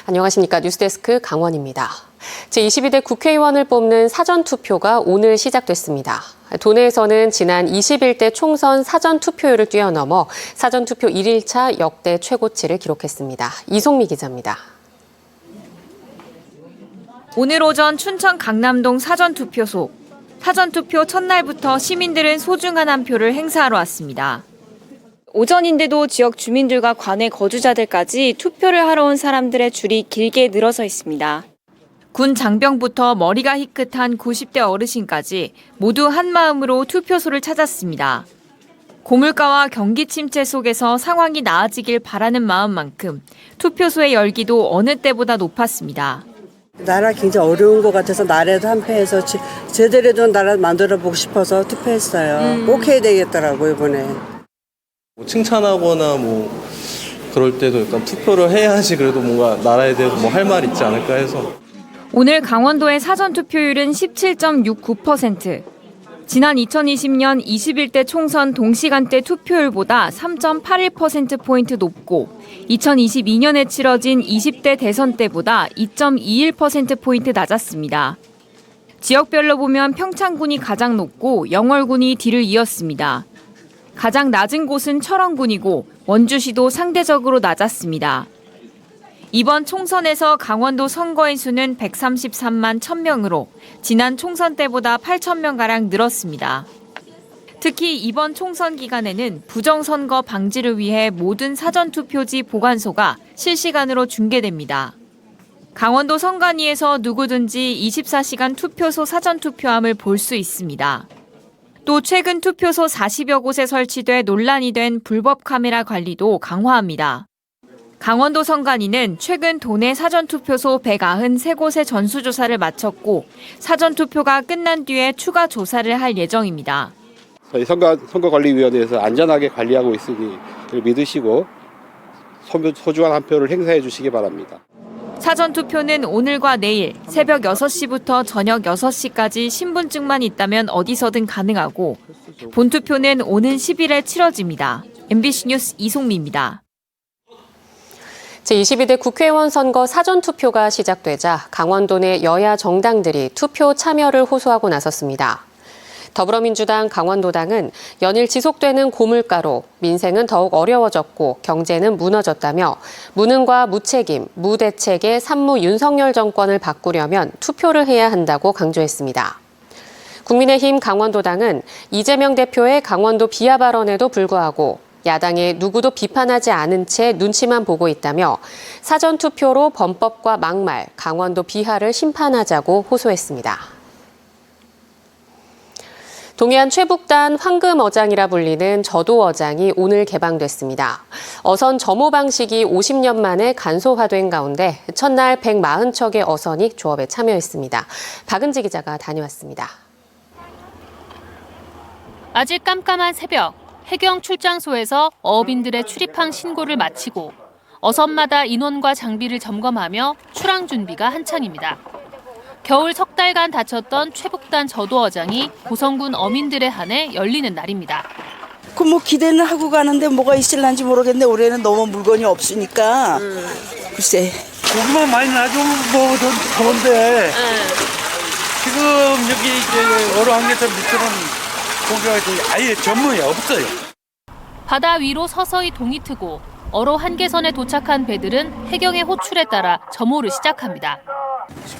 안녕하십니까. 뉴스데스크 강원입니다. 제22대 국회의원을 뽑는 사전투표가 오늘 시작됐습니다. 도내에서는 지난 21대 총선 사전투표율을 뛰어넘어 사전투표 1일차 역대 최고치를 기록했습니다. 이송미 기자입니다. 오늘 오전 춘천 강남동 사전투표소. 사전투표 첫날부터 시민들은 소중한 한 표를 행사하러 왔습니다. 오전인데도 지역 주민들과 관내 거주자들까지 투표를 하러 온 사람들의 줄이 길게 늘어서 있습니다. 군 장병부터 머리가 희끗한 90대 어르신까지 모두 한마음으로 투표소를 찾았습니다. 고물가와 경기 침체 속에서 상황이 나아지길 바라는 마음만큼 투표소의 열기도 어느 때보다 높았습니다. 나라 굉장히 어려운 것 같아서 나라도 한패해서 제대로 된 나라 만들어 보고 싶어서 투표했어요. 꼭 해야 되겠더라고요, 이번에. 칭찬하거나 그럴 때도 약간 투표를 해야지 그래도 뭔가 나라에 대해서 할 말 있지 않을까 해서. 오늘 강원도의 사전투표율은 17.69%. 지난 2020년 21대 총선 동시간대 투표율보다 3.81%포인트 높고 2022년에 치러진 20대 대선 때보다 2.21%포인트 낮았습니다. 지역별로 보면 평창군이 가장 높고 영월군이 뒤를 이었습니다. 가장 낮은 곳은 철원군이고 원주시도 상대적으로 낮았습니다. 이번 총선에서 강원도 선거인 수는 133만 1000명으로 지난 총선 때보다 8,000명가량 늘었습니다. 특히 이번 총선 기간에는 부정선거 방지를 위해 모든 사전투표지 보관소가 실시간으로 중계됩니다. 강원도 선관위에서 누구든지 24시간 투표소 사전투표함을 볼 수 있습니다. 또 최근 투표소 40여 곳에 설치돼 논란이 된 불법 카메라 관리도 강화합니다. 강원도 선관위는 최근 도내 사전투표소 193곳의 전수조사를 마쳤고 사전투표가 끝난 뒤에 추가 조사를 할 예정입니다. 저희 선거관리위원회에서 안전하게 관리하고 있으니 믿으시고 소중한 한 표를 행사해 주시기 바랍니다. 사전투표는 오늘과 내일 새벽 6시부터 저녁 6시까지 신분증만 있다면 어디서든 가능하고 본투표는 오는 10일에 치러집니다. MBC 뉴스 이송미입니다. 제22대 국회의원 선거 사전투표가 시작되자 강원도 내 여야 정당들이 투표 참여를 호소하고 나섰습니다. 더불어민주당 강원도당은 연일 지속되는 고물가로 민생은 더욱 어려워졌고 경제는 무너졌다며 무능과 무책임, 무대책의 산무 윤석열 정권을 바꾸려면 투표를 해야 한다고 강조했습니다. 국민의힘 강원도당은 이재명 대표의 강원도 비하 발언에도 불구하고 야당의 누구도 비판하지 않은 채 눈치만 보고 있다며 사전투표로 범법과 막말, 강원도 비하를 심판하자고 호소했습니다. 동해안 최북단 황금어장이라 불리는 저도어장이 오늘 개방됐습니다. 어선 점호 방식이 50년 만에 간소화된 가운데 첫날 140척의 어선이 조업에 참여했습니다. 박은지 기자가 다녀왔습니다. 아직 깜깜한 새벽, 해경 출장소에서 어업인들의 출입항 신고를 마치고 어선마다 인원과 장비를 점검하며 출항 준비가 한창입니다. 겨울 석 달간 닫혔던 최북단 저도어장이 고성군 어민들에 한해 열리는 날입니다. 기대는 하고 가는데 뭐가 있을런지 모르겠는데 올해는 너무 물건이 없으니까 글쎄. 고기만 많이 나죠. 더운데 지금 여기 이제 어로 한개선 밑으로는 고기가 아예 전문이 없어요. 바다 위로 서서히 동이 트고 어로 한계선에 도착한 배들은 해경의 호출에 따라 점호를 시작합니다.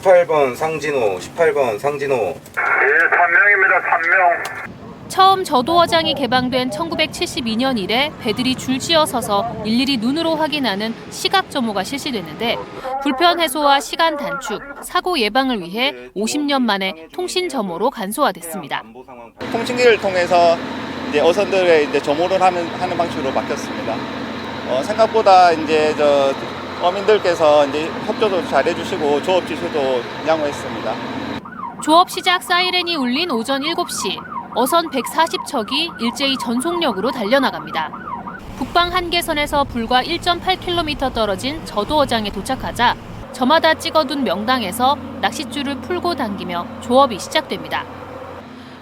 18번 상진호, 18번 상진호. 예, 3명입니다, 3명. 처음 저도어장이 개방된 1972년 이래 배들이 줄지어 서서 일일이 눈으로 확인하는 시각 점호가 실시됐는데 불편 해소와 시간 단축, 사고 예방을 위해 50년 만에 통신 점호로 간소화됐습니다. 통신기를 통해서 이제 어선들의 이제 점호를 하는 방식으로 바뀌었습니다. 생각보다 이제 어민들께서 이제 협조도 잘해주시고 조업 지수도 양호했습니다. 조업 시작 사이렌이 울린 오전 7시, 어선 140척이 일제히 전속력으로 달려나갑니다. 북방 한계선에서 불과 1.8km 떨어진 저도어장에 도착하자 저마다 찍어둔 명당에서 낚싯줄을 풀고 당기며 조업이 시작됩니다.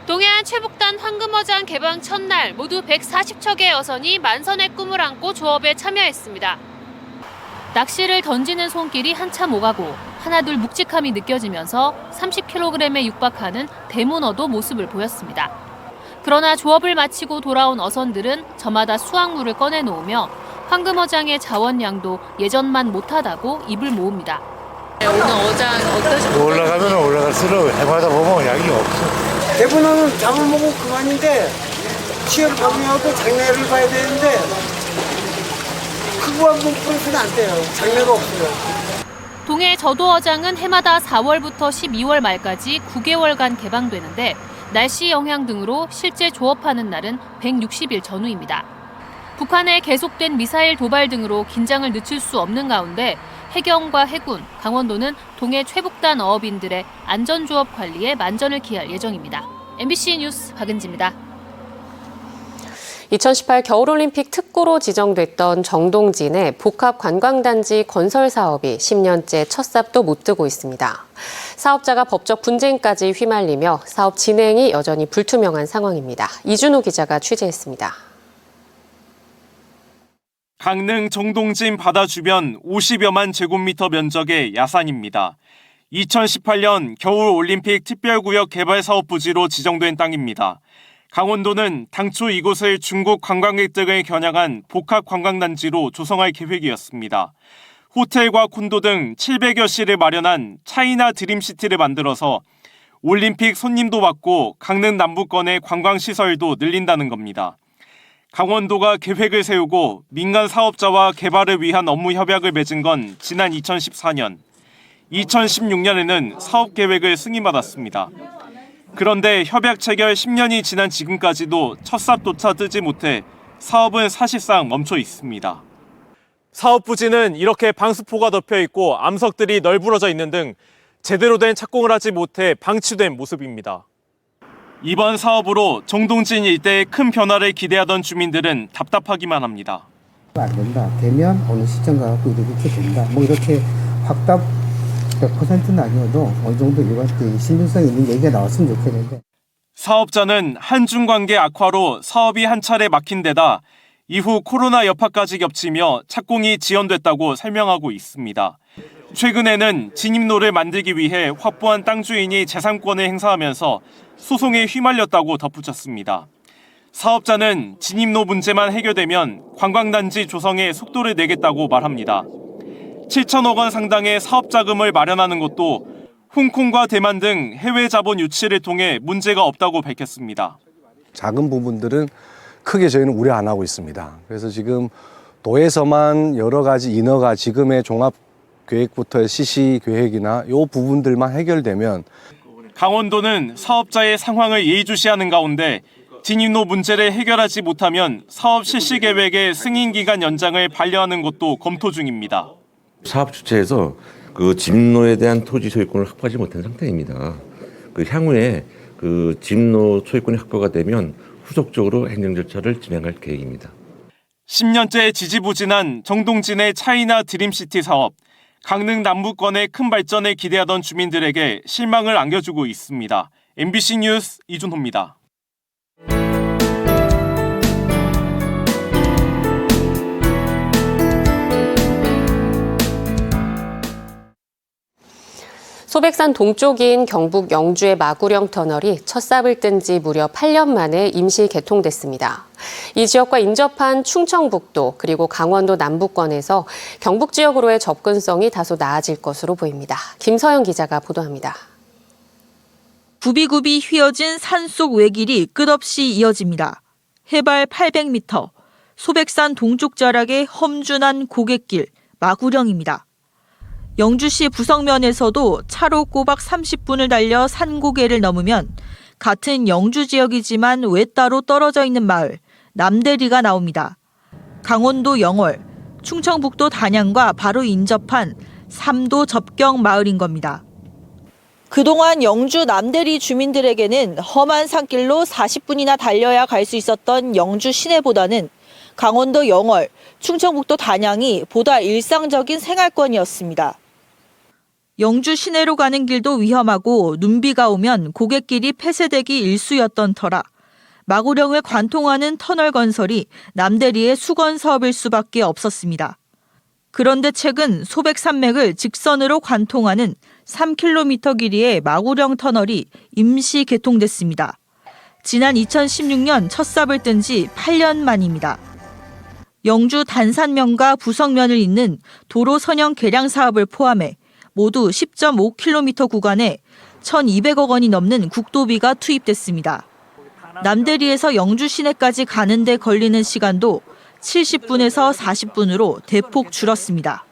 동해안 최북단 황금어장 개방 첫날 모두 140척의 어선이 만선의 꿈을 안고 조업에 참여했습니다. 낚시를 던지는 손길이 한참 오가고 하나둘 묵직함이 느껴지면서 30kg에 육박하는 대문어도 모습을 보였습니다. 그러나 조업을 마치고 돌아온 어선들은 저마다 수확물을 꺼내놓으며 황금어장의 자원량도 예전만 못하다고 입을 모읍니다. 오늘 어장 어떠신가요? 올라가면 올라갈수록 해마다 보면 양이 없어. 대부분은 잡아먹고 그만인데 취업을 방해하고 장래를 봐야 되는데 그거 한번 풀어서는 안 돼요. 장래가 없어요. 동해 저도어장은 해마다 4월부터 12월 말까지 9개월간 개방되는데 날씨 영향 등으로 실제 조업하는 날은 160일 전후입니다. 북한의 계속된 미사일 도발 등으로 긴장을 늦출 수 없는 가운데 해경과 해군, 강원도는 동해 최북단 어업인들의 안전조업 관리에 만전을 기할 예정입니다. MBC 뉴스 박은지입니다. 2018 겨울올림픽 특구로 지정됐던 정동진의 복합관광단지 건설 사업이 10년째 첫 삽도 못 뜨고 있습니다. 사업자가 법적 분쟁까지 휘말리며 사업 진행이 여전히 불투명한 상황입니다. 이준호 기자가 취재했습니다. 강릉 정동진 바다 주변 50여만 제곱미터 면적의 야산입니다. 2018년 겨울올림픽 특별구역 개발 사업 부지로 지정된 땅입니다. 강원도는 당초 이곳을 중국 관광객 등을 겨냥한 복합관광단지로 조성할 계획이었습니다. 호텔과 콘도 등 700여 실을 마련한 차이나 드림시티를 만들어서 올림픽 손님도 받고 강릉 남부권의 관광시설도 늘린다는 겁니다. 강원도가 계획을 세우고 민간 사업자와 개발을 위한 업무 협약을 맺은 건 지난 2014년. 2016년에는 사업 계획을 승인받았습니다. 그런데 협약 체결 10년이 지난 지금까지도 첫 삽조차 뜨지 못해 사업은 사실상 멈춰 있습니다. 사업 부지는 이렇게 방수포가 덮여 있고 암석들이 널브러져 있는 등 제대로 된 착공을 하지 못해 방치된 모습입니다. 이번 사업으로 정동진 일대에 큰 변화를 기대하던 주민들은 답답하기만 합니다. 안 된다. 되면 어느 시점 가고 이렇게 된다. 뭐 이렇게 확답 100%는 아니어도 어느 정도 일관된 신빙성 있는 얘기가 나왔으면 좋겠는데. 사업자는 한중 관계 악화로 사업이 한 차례 막힌 데다 이후 코로나 여파까지 겹치며 착공이 지연됐다고 설명하고 있습니다. 최근에는 진입로를 만들기 위해 확보한 땅 주인이 재산권을 행사하면서 소송에 휘말렸다고 덧붙였습니다. 사업자는 진입로 문제만 해결되면 관광단지 조성에 속도를 내겠다고 말합니다. 7천억 원 상당의 사업 자금을 마련하는 것도 홍콩과 대만 등 해외 자본 유치를 통해 문제가 없다고 밝혔습니다. 작은 부분들은 크게 저희는 우려 안 하고 있습니다. 그래서 지금 도에서만 여러 가지 인허가, 지금의 종합계획부터 시시계획이나 이 부분들만 해결되면 강원도는 사업자의 상황을 예의주시하는 가운데 진입로 문제를 해결하지 못하면 사업 실시 계획의 승인 기간 연장을 반려하는 것도 검토 중입니다. 사업 주체에서 그 진입로에 대한 토지 소유권을 확보하지 못한 상태입니다. 그 향후에 그 진입로 소유권이 확보가 되면 후속적으로 행정 절차를 진행할 계획입니다. 10년째 지지부진한 정동진의 차이나 드림시티 사업. 강릉 남부권의 큰 발전을 기대하던 주민들에게 실망을 안겨주고 있습니다. MBC 뉴스 이준호입니다. 소백산 동쪽인 경북 영주의 마구령 터널이 첫 삽을 뜬 지 무려 8년 만에 임시 개통됐습니다. 이 지역과 인접한 충청북도 그리고 강원도 남부권에서 경북 지역으로의 접근성이 다소 나아질 것으로 보입니다. 김서영 기자가 보도합니다. 굽이굽이 휘어진 산속 외길이 끝없이 이어집니다. 해발 800m, 소백산 동쪽 자락의 험준한 고갯길 마구령입니다. 영주시 부성면에서도 차로 꼬박 30분을 달려 산고개를 넘으면 같은 영주 지역이지만 외따로 떨어져 있는 마을 남대리가 나옵니다. 강원도 영월, 충청북도 단양과 바로 인접한 삼도 접경 마을인 겁니다. 그동안 영주 남대리 주민들에게는 험한 산길로 40분이나 달려야 갈 수 있었던 영주 시내보다는 강원도 영월, 충청북도 단양이 보다 일상적인 생활권이었습니다. 영주 시내로 가는 길도 위험하고 눈비가 오면 고갯길이 폐쇄되기 일쑤였던 터라 마구령을 관통하는 터널 건설이 남대리의 수건 사업일 수밖에 없었습니다. 그런데 최근 소백산맥을 직선으로 관통하는 3km 길이의 마구령 터널이 임시 개통됐습니다. 지난 2016년 첫 삽을 뜬 지 8년 만입니다. 영주 단산면과 부석면을 잇는 도로 선형 개량 사업을 포함해 모두 10.5km 구간에 1,200억 원이 넘는 국도비가 투입됐습니다. 남대리에서 영주 시내까지 가는 데 걸리는 시간도 70분에서 40분으로 대폭 줄었습니다.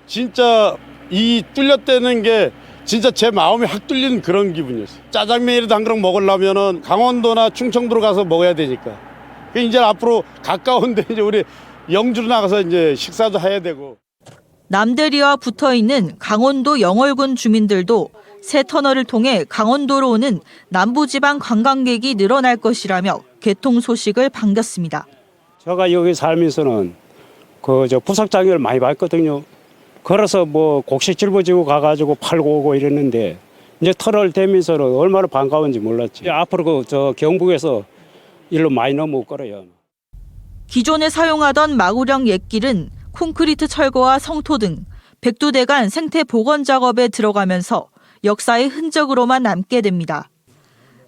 진짜 이 뚫렸다는 게 진짜 제 마음이 확 뚫리는 그런 기분이었어요. 짜장면이라도 한 그릇 먹으려면은 강원도나 충청도로 가서 먹어야 되니까. 이제 앞으로 가까운데 이제 우리 영주로 나가서 이제 식사도 해야 되고. 남대리와 붙어 있는 강원도 영월군 주민들도 새 터널을 통해 강원도로 오는 남부지방 관광객이 늘어날 것이라며 개통 소식을 반겼습니다. 제가 여기 살면서는 부석장애를 많이 봤거든요. 걸어서 곡식 짊어지고 가가지고 팔고 오고 이랬는데 이제 터널 되면서는 얼마나 반가운지 몰랐지. 앞으로 경북에서 일로 많이 넘어올 거래요. 기존에 사용하던 마구령 옛길은 콘크리트 철거와 성토 등 백두대간 생태 복원 작업에 들어가면서 역사의 흔적으로만 남게 됩니다.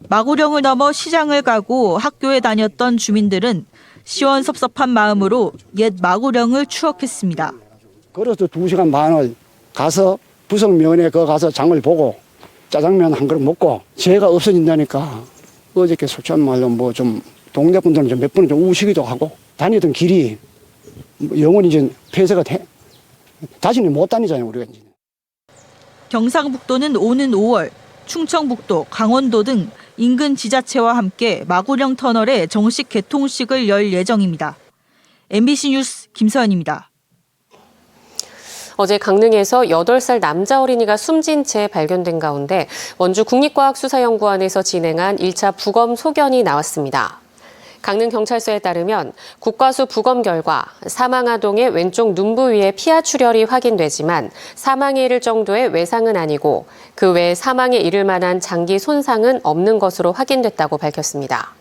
마구령을 넘어 시장을 가고 학교에 다녔던 주민들은 시원섭섭한 마음으로 옛 마구령을 추억했습니다. 걸어서 2시간 반을 가서 부석면에 가서 장을 보고 짜장면 한 그릇 먹고 죄가 없어진다니까 어저께 솔직한 말로 좀 동네 분들은 좀 몇 분은 좀 우시기도 하고 다니던 길이 영원히 이제 폐쇄가 다시는 못 다니잖아요, 우리가 이제. 경상북도는 오는 5월 충청북도, 강원도 등 인근 지자체와 함께 마구령 터널의 정식 개통식을 열 예정입니다. MBC 뉴스 김서연입니다. 어제 강릉에서 8살 남자 어린이가 숨진 채 발견된 가운데 원주 국립과학수사연구원에서 진행한 1차 부검 소견이 나왔습니다. 강릉경찰서에 따르면 국과수 부검 결과 사망 아동의 왼쪽 눈부 위에 피하 출혈이 확인되지만 사망에 이를 정도의 외상은 아니고 그 외 사망에 이를 만한 장기 손상은 없는 것으로 확인됐다고 밝혔습니다.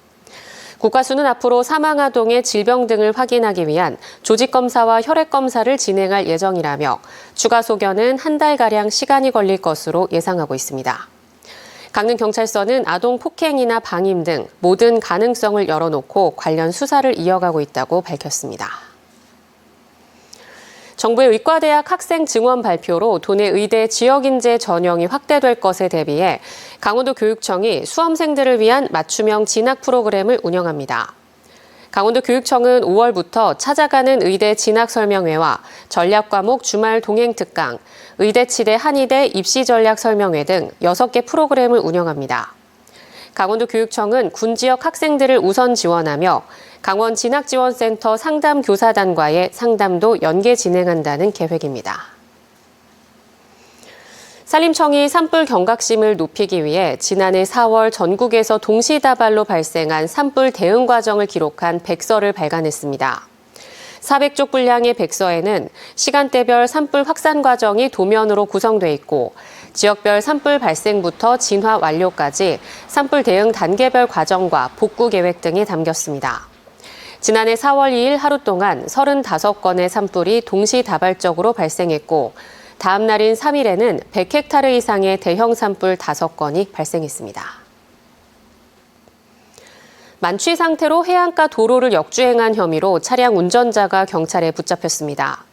국과수는 앞으로 사망 아동의 질병 등을 확인하기 위한 조직검사와 혈액검사를 진행할 예정이라며 추가 소견은 한 달가량 시간이 걸릴 것으로 예상하고 있습니다. 강릉경찰서는 아동 폭행이나 방임 등 모든 가능성을 열어놓고 관련 수사를 이어가고 있다고 밝혔습니다. 정부의 의과대학 학생 증원 발표로 도내 의대 지역인재 전형이 확대될 것에 대비해 강원도 교육청이 수험생들을 위한 맞춤형 진학 프로그램을 운영합니다. 강원도 교육청은 5월부터 찾아가는 의대 진학 설명회와 전략 과목 주말 동행 특강, 의대 치대 한의대 입시 전략 설명회 등 6개 프로그램을 운영합니다. 강원도 교육청은 군 지역 학생들을 우선 지원하며 강원 진학지원센터 상담교사단과의 상담도 연계 진행한다는 계획입니다. 산림청이 산불 경각심을 높이기 위해 지난해 4월 전국에서 동시다발로 발생한 산불 대응 과정을 기록한 백서를 발간했습니다. 400쪽 분량의 백서에는 시간대별 산불 확산 과정이 도면으로 구성돼 있고 지역별 산불 발생부터 진화 완료까지 산불 대응 단계별 과정과 복구 계획 등이 담겼습니다. 지난해 4월 2일 하루 동안 35건의 산불이 동시다발적으로 발생했고 다음 날인 3일에는 100헥타르 이상의 대형 산불 5건이 발생했습니다. 만취 상태로 해안가 도로를 역주행한 혐의로 차량 운전자가 경찰에 붙잡혔습니다.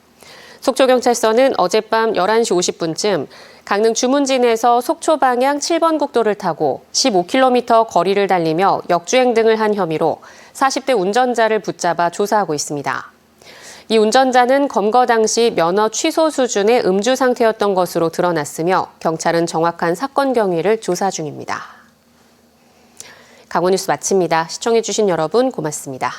속초경찰서는 어젯밤 11시 50분쯤 강릉 주문진에서 속초 방향 7번 국도를 타고 15km 거리를 달리며 역주행 등을 한 혐의로 40대 운전자를 붙잡아 조사하고 있습니다. 이 운전자는 검거 당시 면허 취소 수준의 음주 상태였던 것으로 드러났으며 경찰은 정확한 사건 경위를 조사 중입니다. 강원뉴스 마칩니다. 시청해주신 여러분 고맙습니다.